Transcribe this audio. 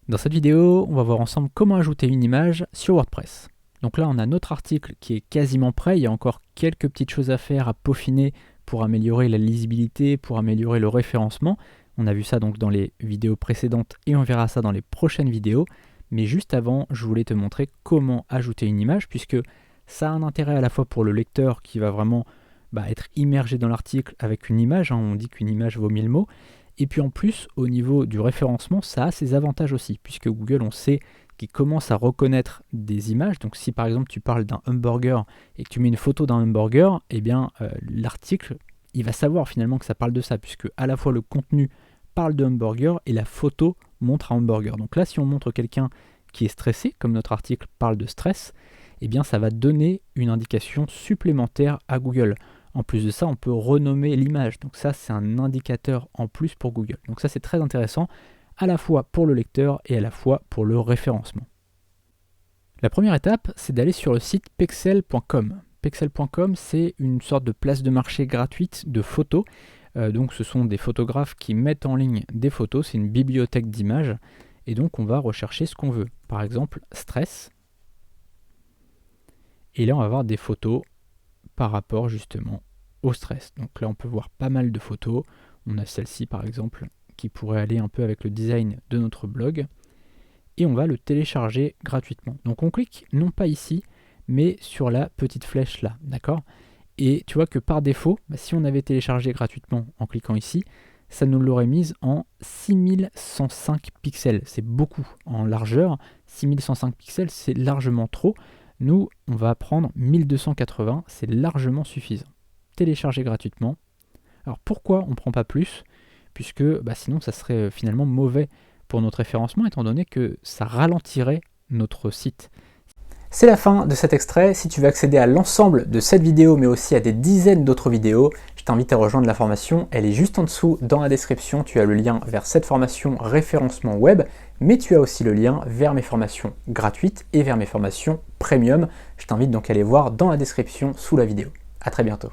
Dans cette vidéo, on va voir ensemble comment ajouter une image sur WordPress. Donc là, on a notre article qui est quasiment prêt. Il y a encore quelques petites choses à faire, à peaufiner pour améliorer la lisibilité, pour améliorer le référencement. On a vu ça donc dans les vidéos précédentes et on verra ça dans les prochaines vidéos. Mais juste avant, je voulais te montrer comment ajouter une image, puisque ça a un intérêt à la fois pour le lecteur qui va vraiment être immergé dans l'article avec une image. On dit qu'une image vaut 1000 mots. Et puis en plus, au niveau du référencement, ça a ses avantages aussi, puisque Google, on sait qu'il commence à reconnaître des images. Donc si par exemple tu parles d'un hamburger et que tu mets une photo d'un hamburger, eh bien l'article, il va savoir finalement que ça parle de ça, puisque à la fois le contenu parle de hamburger et la photo montre un hamburger. Donc là, si on montre quelqu'un qui est stressé, comme notre article parle de stress, eh bien ça va donner une indication supplémentaire à Google. En plus de ça, on peut renommer l'image. Donc ça, c'est un indicateur en plus pour Google. Donc ça, c'est très intéressant, à la fois pour le lecteur et à la fois pour le référencement. La première étape, c'est d'aller sur le site pexel.com. Pexel.com, c'est une sorte de place de marché gratuite de photos. Donc ce sont des photographes qui mettent en ligne des photos. C'est une bibliothèque d'images. Et donc on va rechercher ce qu'on veut. Par exemple, stress. Et là, on va avoir des photos par rapport justement au stress. Donc là, on peut voir pas mal de photos. On a celle-ci par exemple qui pourrait aller un peu avec le design de notre blog. Et on va le télécharger gratuitement. Donc on clique non pas ici, mais sur la petite flèche là, d'accord? Et tu vois que par défaut, si on avait téléchargé gratuitement en cliquant ici, ça nous l'aurait mise en 6105 pixels. C'est beaucoup en largeur. 6105 pixels, c'est largement trop. Nous, on va prendre 1280, c'est largement suffisant. Télécharger gratuitement. Alors pourquoi on ne prend pas plus? Puisque sinon ça serait finalement mauvais pour notre référencement, étant donné que ça ralentirait notre site. C'est la fin de cet extrait. Si tu veux accéder à l'ensemble de cette vidéo, mais aussi à des dizaines d'autres vidéos, je t'invite à rejoindre la formation. Elle est juste en dessous dans la description. Tu as le lien vers cette formation référencement web, mais tu as aussi le lien vers mes formations gratuites et vers mes formations premium. Je t'invite donc à aller voir dans la description sous la vidéo. À très bientôt.